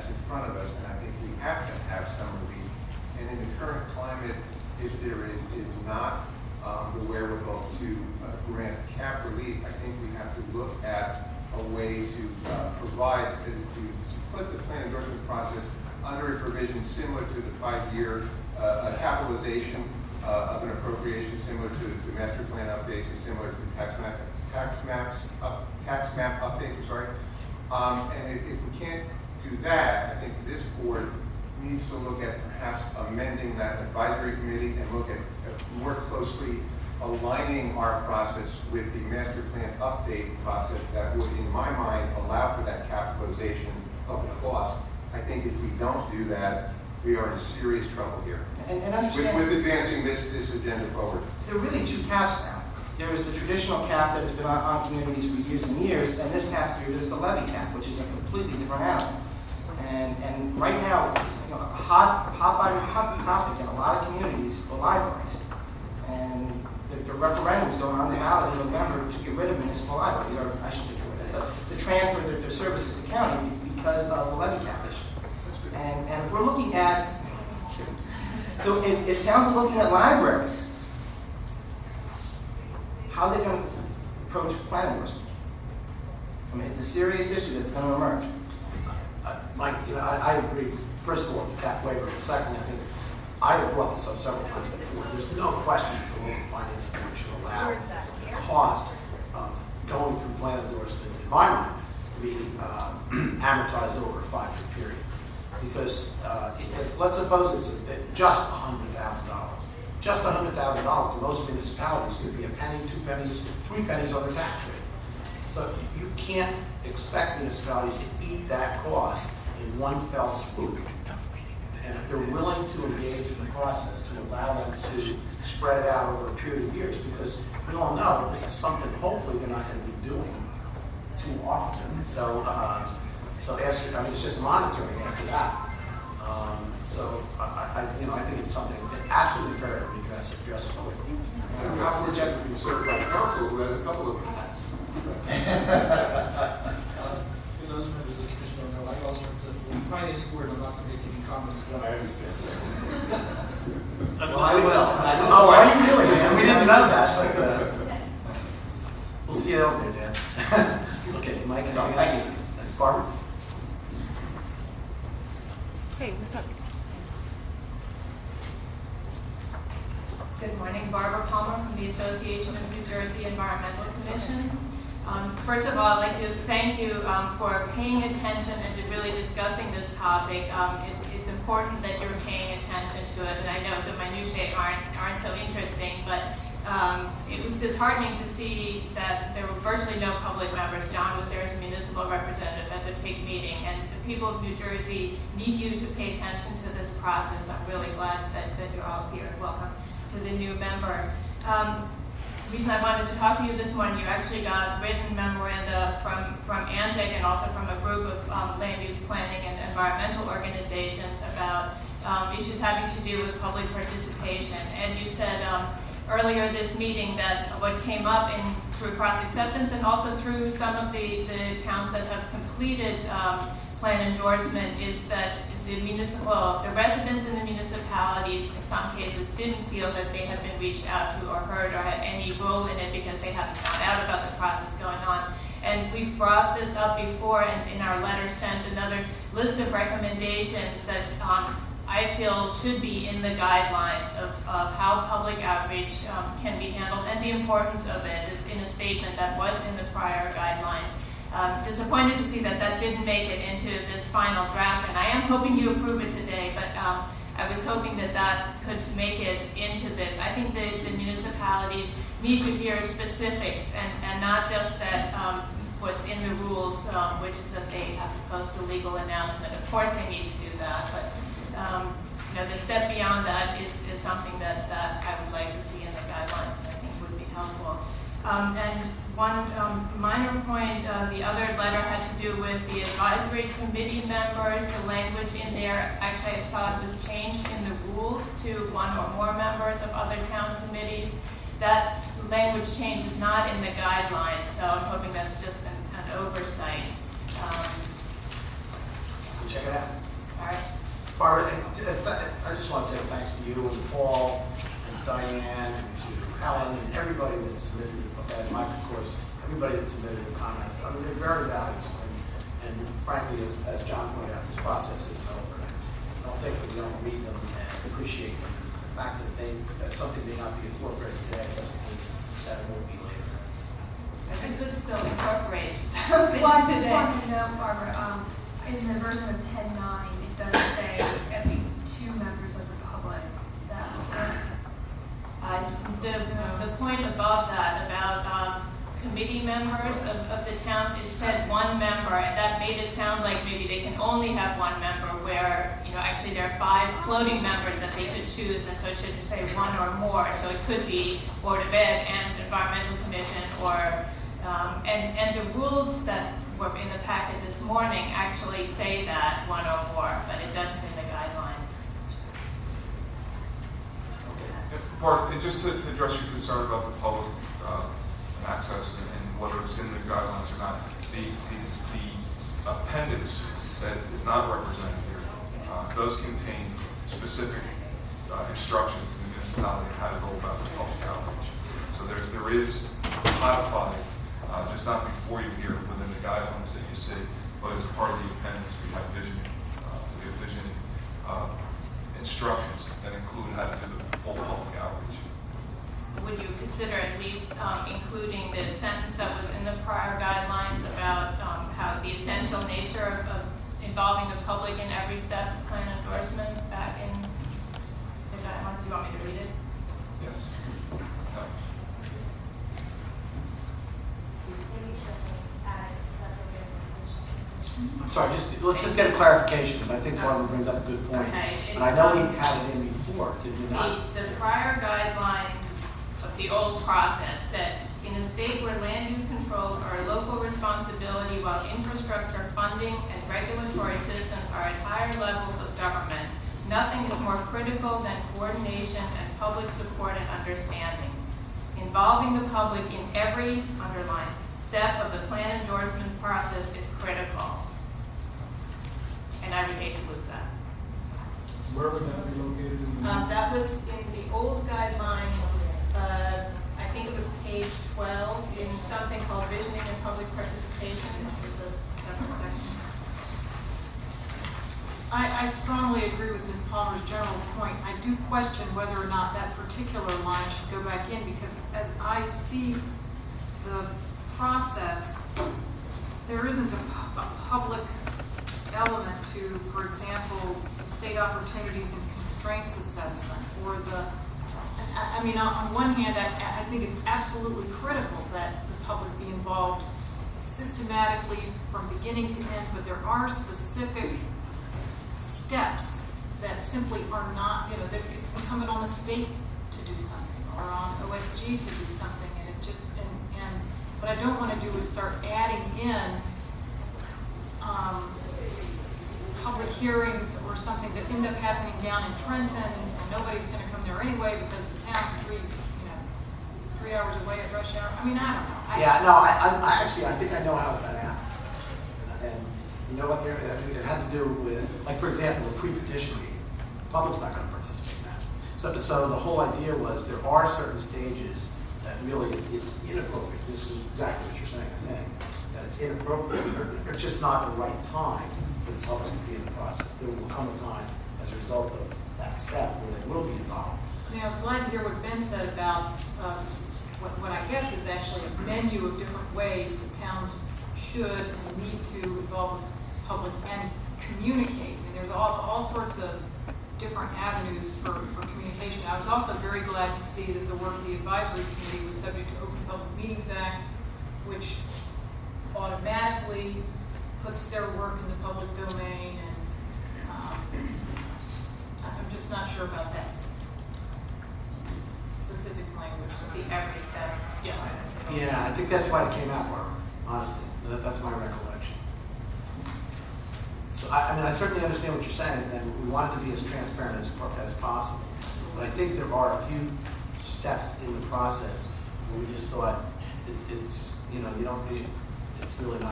that's in front of us, and I think we have to have some relief. And in the current climate, if there is not the wherewithal to grant cap relief, I think we have to look at a way to provide, to put the plan endorsement process under a provision similar to the 5-year capitalization of an appropriation, similar to the master plan updates and similar to tax map updates. I'm sorry. And if we can't do that, I think this board needs to look at perhaps amending that advisory committee and look at more closely aligning our process with the master plan update process that would, in my mind, allow for that capitalization of the cost. I think if we don't do that, we are in serious trouble here And understand, with advancing this agenda forward. there are really two caps now. There is the traditional cap that has been on communities for years and years, and this past year there's the levy cap, which is a completely different animal. And right now, a hot topic in a lot of communities are libraries. And the referendum's going on the ballot in November to get rid of municipal libraries, or I should say to transfer their services to county because of the levy cap issue. And if we're looking at, so if towns are looking at libraries, how are they going to approach plan enforcement? I mean, it's a serious issue that's going to emerge. Mike, I agree, first of all, with the cap waiver. Secondly, I think I have brought this up several times before. There's no question that the local finance board should allow the cost of going through plan endorsement, in my mind, to be amortized over a 5-year period. Because let's suppose it's just $100,000. Just $100,000 to most municipalities could be a penny, 2 pennies, 3 pennies on their tax rate. So you can't expect municipalities to eat that cost in one fell swoop. And if they're willing to engage in the process to allow them to spread it out over a period of years, because we all know this is something hopefully they're not going to be doing too often. So, after, I mean, it's just monitoring after that. I think it's something that absolutely fair to address it quickly. I'm not projected to be served by council who has a couple of hats. For those members of the commission don't know, I also represent the finance board. I'm not going to make any comments. I understand. Well, I will. I said, oh, what are you doing, man? We didn't know that. But, we'll see you out there, Dan. Okay, Mike. Thank you. Thanks, Barbara. Hey, what's up? Good morning, Barbara Palmer from the Association of New Jersey Environmental Commissions. First of all, I'd like to thank you for paying attention and to really discussing this topic. It's important that you're paying attention to it, and I know the minutiae aren't so interesting, but it was disheartening to see that there were virtually no public members. John was there as a municipal representative at the PIG meeting, and the people of New Jersey need you to pay attention to this process. I'm really glad that you're all here. Welcome to the new member. The reason I wanted to talk to you this morning, you actually got written memoranda from ANJEC and also from a group of land use planning and environmental organizations about issues having to do with public participation. And you said earlier this meeting that what came up through cross-acceptance and also through some of the towns that have completed plan endorsement is that the residents in the municipalities in some cases didn't feel that they had been reached out to or heard or had any role in it because they hadn't found out about the process going on. And we've brought this up before, and in our letter sent another list of recommendations that I feel should be in the guidelines of how public outreach can be handled and the importance of it, just in a statement that was in the prior guidelines. Disappointed to see that didn't make it into this final draft, and I am hoping you approve it today, but I was hoping that could make it into this. I think the municipalities need to hear specifics and not just that what's in the rules, which is that they have to post a legal announcement. Of course they need to do that, but the step beyond that is something that I would like to see in the guidelines and I think would be helpful. And one minor point, the other letter had to do with the advisory committee members. The language in there, actually I saw it was changed in the rules to one or more members of other town committees. That language change is not in the guidelines, so I'm hoping that's just an oversight. check it out. All right. Barbara, I just want to say thanks to you and Paul and Diane and to Helen and everybody that submitted, and Mike, of course, everybody that submitted the comments. I mean, they're very valuable. And frankly, as John pointed out, this process isn't over. I don't think that we don't read them and appreciate them. The fact that something may not be incorporated today doesn't mean that it won't be later. I could still incorporate something Well, I just today. wanted to know, Barbara, in the version of 10.9, it does say at least 2 members of the public. Is that correct? The point above that about committee members of the towns, it said 1 member, and that made it sound like maybe they can only have 1 member, where, actually there are 5 floating members that they could choose, and so it should say 1 or more. So it could be Board of Ed and Environmental Commission, or, and the rules that were in the packet this morning actually say that 1 or more, but it doesn't in the guidelines. Bart, and just to address your concern about the public access and whether it's in the guidelines or not, the appendix that is not represented here does contain specific instructions to the municipality on how to go about the public outreach. So there is codified, just not before you here within the guidelines that you see, but as part of the appendix we have vision instructions that include how to do the full public outreach. Would you consider at least including the sentence that was in the prior guidelines about how the essential nature of involving the public in every step of plan endorsement back in the guidelines? Do you want me to read it? Yes. No. I'm sorry, let's just get a clarification, because I think Barbara brings up a good point. Okay, And I know we had it in before, did we not? The prior guidelines of the old process said, in a state where land use controls are a local responsibility while infrastructure funding and regulatory systems are at higher levels of government, nothing is more critical than coordination and public support and understanding. Involving the public in every, underline, step of the plan endorsement process is critical. And I would hate to lose that. Where would that be located in the? That was in the old guidelines, I think it was page 12, in something called Visioning and Public Participation. It was a separate section. I strongly agree with Ms. Palmer's general point. I do question whether or not that particular line should go back in, because as I see the process, there isn't a public element to, for example, the state opportunities and constraints assessment, or I mean, on one hand, I think it's absolutely critical that the public be involved systematically from beginning to end, but there are specific steps that simply are not, it's incumbent on the state to do something, or on OSG to do something, and it just, and what I don't want to do is start adding in public hearings or something that end up happening down in Trenton, and nobody's going to come there anyway because the town's 3 hours away at rush hour. I mean, I don't know. Yeah, no, I actually, I think I know how it's going to happen. And you know what, I think it had to do with, like, for example, the pre-petition meeting. The public's not going to participate in that. So the whole idea was there are certain stages that really it's inappropriate. This is exactly what you're saying, I think. That it's inappropriate, or it's just not the right time for the public to be in the process. There will come a time as a result of that step where they will be involved. I mean, I was glad to hear what Ben said about what I guess is actually a menu of different ways that towns should and need to involve the public and communicate. I mean, there's all sorts of different avenues for communication. I was also very glad to see that the work of the advisory committee was subject to Open Public Meetings Act, which automatically puts their work in the public domain, and I'm just not sure about that specific language. The every step. Yes. Yeah, I think that's why it came out, Barbara, honestly. That's my recollection. So, I mean, I certainly understand what you're saying, and we want it to be as transparent as possible. But I think there are a few steps in the process where we just thought it's you don't need, it's really not.